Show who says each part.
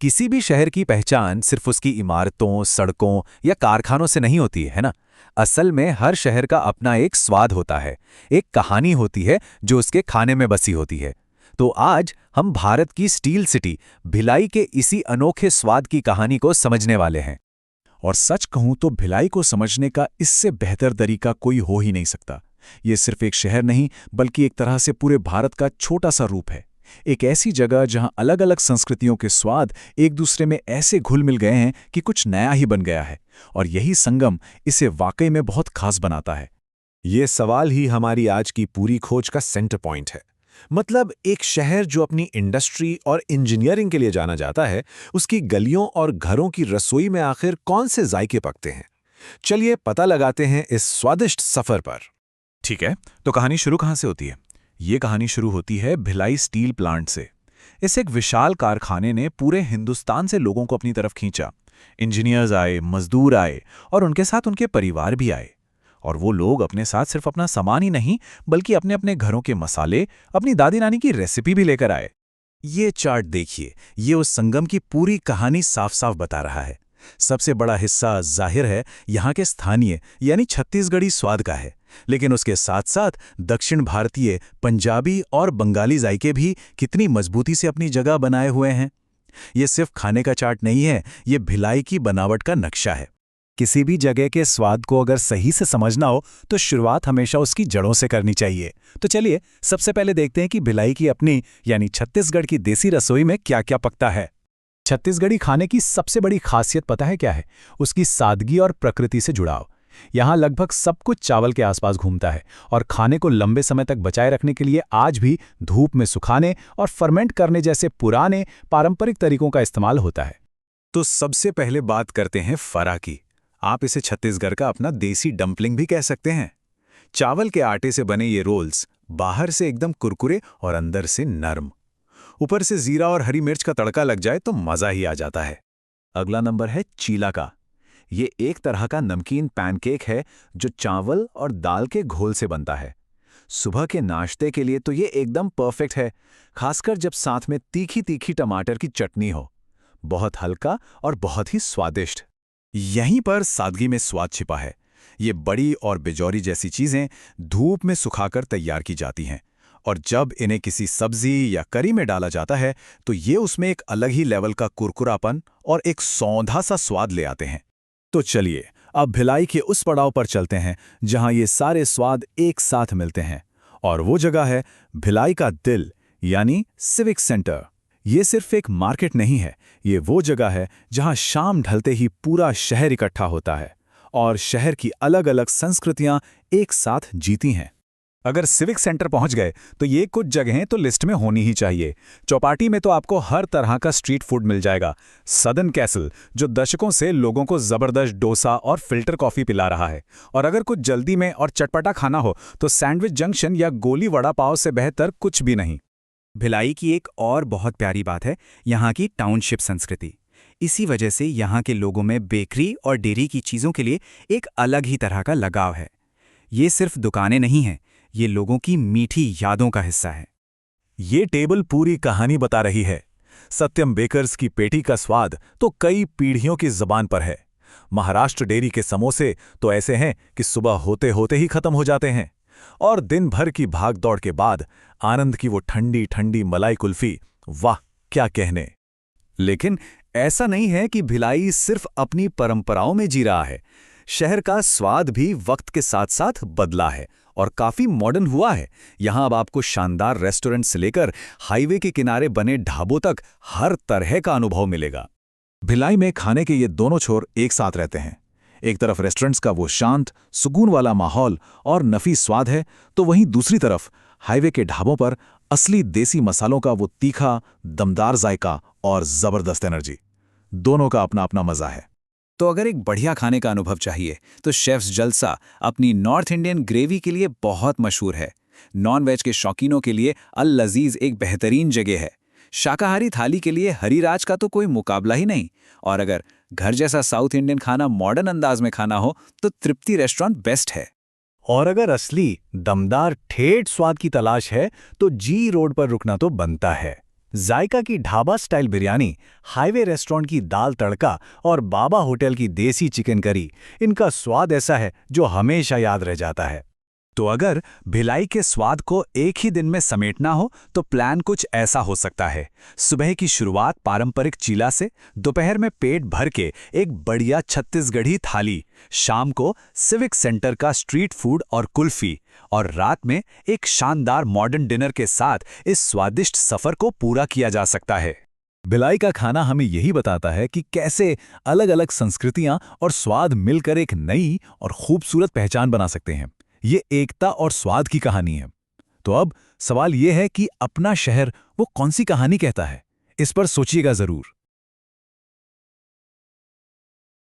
Speaker 1: किसी भी शहर की पहचान सिर्फ उसकी इमारतों, सड़कों या कारखानों से नहीं होती है ना। असल में हर शहर का अपना एक स्वाद होता है, एक कहानी होती है जो उसके खाने में बसी होती है। तो आज हम भारत की स्टील सिटी भिलाई के इसी अनोखे स्वाद की कहानी को समझने वाले हैं।
Speaker 2: और सच कहूं तो भिलाई को समझने का इससे बेहतर तरीका कोई हो ही नहीं सकता। ये सिर्फ एक शहर नहीं, बल्कि एक तरह से पूरे भारत का छोटा सा रूप है। एक ऐसी जगह जहां अलग अलग संस्कृतियों के स्वाद एक दूसरे में ऐसे घुल मिल गए हैं कि कुछ नया ही बन गया है। और यही संगम इसे वाकई में बहुत खास बनाता है।
Speaker 3: ये सवाल ही हमारी आज की पूरी खोज का सेंटर पॉइंट है। मतलब एक शहर जो अपनी इंडस्ट्री और इंजीनियरिंग के लिए जाना जाता है, उसकी गलियों और घरों की रसोई में आखिर कौन से जायके पकते हैं। चलिए पता लगाते हैं इस स्वादिष्ट सफर पर।
Speaker 2: ठीक है, तो कहानी शुरू कहाँ से होती है? ये कहानी शुरू होती है भिलाई स्टील प्लांट से। इस एक विशाल कारखाने ने पूरे हिंदुस्तान से लोगों को अपनी तरफ खींचा। इंजीनियर्स आए, मजदूर आए और उनके साथ उनके परिवार भी आए। और वो लोग अपने साथ सिर्फ अपना सामान ही नहीं, बल्कि अपने अपने घरों के मसाले, अपनी दादी नानी की रेसिपी भी लेकर आए। ये चार्ट देखिए, ये उस संगम की पूरी कहानी साफ साफ बता रहा है। सबसे बड़ा हिस्सा जाहिर है यहाँ के स्थानीय यानी छत्तीसगढ़ी स्वाद का है, लेकिन उसके साथ साथ दक्षिण भारतीय, पंजाबी और बंगाली जायके भी कितनी मजबूती से अपनी जगह बनाए हुए हैं। ये सिर्फ खाने का चार्ट नहीं है, ये भिलाई की बनावट का नक्शा है। किसी भी जगह के स्वाद को अगर सही से समझना हो तो शुरुआत हमेशा उसकी जड़ों से करनी चाहिए। तो चलिए सबसे पहले देखते हैं कि भिलाई की अपनी यानी छत्तीसगढ़ की देसी रसोई में क्या क्या पकता है। छत्तीसगढ़ी खाने की सबसे बड़ी खासियत पता है क्या है? उसकी सादगी और प्रकृति से जुड़ाव। यहाँ लगभग सब कुछ चावल के आसपास घूमता है और खाने को लंबे समय तक बचाए रखने के लिए आज भी धूप में सुखाने और फर्मेंट करने जैसे पुराने पारंपरिक तरीकों का इस्तेमाल होता है। तो सबसे पहले बात करते हैं फरा की। आप इसे छत्तीसगढ़ का अपना देसी डंपलिंग भी कह सकते हैं। चावल के आटे से बने ये रोल्स बाहर से एकदम कुरकुरे और अंदर से नरम। ऊपर से जीरा और हरी मिर्च का तड़का लग जाए तो मजा ही आ जाता है। अगला नंबर है चीला का। ये एक तरह का नमकीन पैनकेक है जो चावल और दाल के घोल से बनता है। सुबह के नाश्ते के लिए तो ये एकदम परफेक्ट है, खासकर जब साथ में तीखी तीखी टमाटर की चटनी हो। बहुत हल्का और बहुत ही स्वादिष्ट। यहीं पर सादगी में स्वाद छिपा है। ये बड़ी और बिजौरी जैसी चीजें धूप में सुखाकर तैयार की जाती हैं, और जब इन्हें किसी सब्जी या करी में डाला जाता है तो ये उसमें एक अलग ही लेवल का कुरकुरापन और एक सौंधा सा स्वाद ले आते हैं। तो चलिए अब भिलाई के उस पड़ाव पर चलते हैं जहां ये सारे स्वाद एक साथ मिलते हैं, और वो जगह है भिलाई का दिल यानी सिविक सेंटर। ये सिर्फ एक मार्केट नहीं है, ये वो जगह है जहां शाम ढलते ही पूरा शहर इकट्ठा होता है और शहर की अलग अलग संस्कृतियां एक साथ जीती हैं। अगर सिविक सेंटर पहुंच गए तो ये कुछ जगहें तो लिस्ट में होनी ही चाहिए। चौपाटी में तो आपको हर तरह का स्ट्रीट फूड मिल जाएगा। सदर्न कैसल जो दशकों से लोगों को जबरदस्त डोसा और फिल्टर कॉफी पिला रहा है, और अगर कुछ जल्दी में और चटपटा खाना हो तो सैंडविच जंक्शन या गोली वड़ा पाव से बेहतर कुछ भी नहीं।
Speaker 4: भिलाई की एक और बहुत प्यारी बात है यहाँ की टाउनशिप संस्कृति। इसी वजह से यहाँ के लोगों में बेकरी और डेयरी की चीज़ों के लिए एक अलग ही तरह का लगाव है। ये सिर्फ दुकानें नहीं हैं, ये लोगों की मीठी यादों का हिस्सा है।
Speaker 2: ये टेबल पूरी कहानी बता रही है। सत्यम बेकर्स की पेटी का स्वाद तो कई पीढ़ियों की जबान पर है। महाराष्ट्र डेयरी के समोसे तो ऐसे हैं कि सुबह होते होते ही खत्म हो जाते हैं, और दिन भर की भाग दौड़ के बाद आनंद की वो ठंडी ठंडी मलाई कुल्फी, वाह क्या कहने।
Speaker 4: लेकिन ऐसा नहीं है कि भिलाई सिर्फ अपनी परंपराओं में जी रहा है। शहर का स्वाद भी वक्त के साथ साथ बदला है और काफी मॉडर्न हुआ है। यहाँ अब आपको शानदार रेस्टोरेंट से लेकर हाईवे के किनारे बने ढाबों तक हर तरह का अनुभव मिलेगा।
Speaker 2: भिलाई में खाने के ये दोनों छोर एक साथ रहते हैं। एक तरफ रेस्टोरेंट्स का वो शांत सुकून वाला माहौल और नफीस स्वाद है, तो वहीं दूसरी तरफ हाईवे के ढाबों पर असली देसी मसालों का वो तीखा दमदार जायका और जबरदस्त एनर्जी। दोनों का अपना अपना मजा है।
Speaker 4: तो अगर एक बढ़िया खाने का अनुभव चाहिए तो शेफ्स जलसा अपनी नॉर्थ इंडियन ग्रेवी के लिए बहुत मशहूर है। नॉन वेज के शौकीनों के लिए अल लजीज एक बेहतरीन जगह है। शाकाहारी थाली के लिए हरिराज का तो कोई मुकाबला ही नहीं, और अगर घर जैसा साउथ इंडियन खाना मॉडर्न अंदाज में खाना हो तो तृप्ति रेस्टोरेंट बेस्ट है।
Speaker 2: और अगर असली दमदार ठेठ स्वाद की तलाश है तो जी रोड पर रुकना तो बनता है।
Speaker 1: जायका की dhaba style biryani, highway restaurant की दाल तड़का और बाबा होटल की देसी चिकन करी, इनका स्वाद ऐसा है जो हमेशा याद रह जाता है।
Speaker 2: तो अगर भिलाई के स्वाद को एक ही दिन में समेटना हो तो प्लान कुछ ऐसा हो सकता है। सुबह की शुरुआत पारंपरिक चीला से, दोपहर में पेट भर के एक बढ़िया छत्तीसगढ़ी थाली, शाम को सिविक सेंटर का स्ट्रीट फूड और कुल्फी, और रात में एक शानदार मॉडर्न डिनर के साथ इस स्वादिष्ट सफर को पूरा किया जा सकता है।
Speaker 1: भिलाई का खाना हमें यही बताता है कि कैसे अलग अलग संस्कृतियां और स्वाद मिलकर एक नई और खूबसूरत पहचान बना सकते हैं। ये एकता और स्वाद की कहानी है। तो अब सवाल ये है कि अपना शहर वो कौन सी कहानी कहता है? इस पर सोचिएगा जरूर।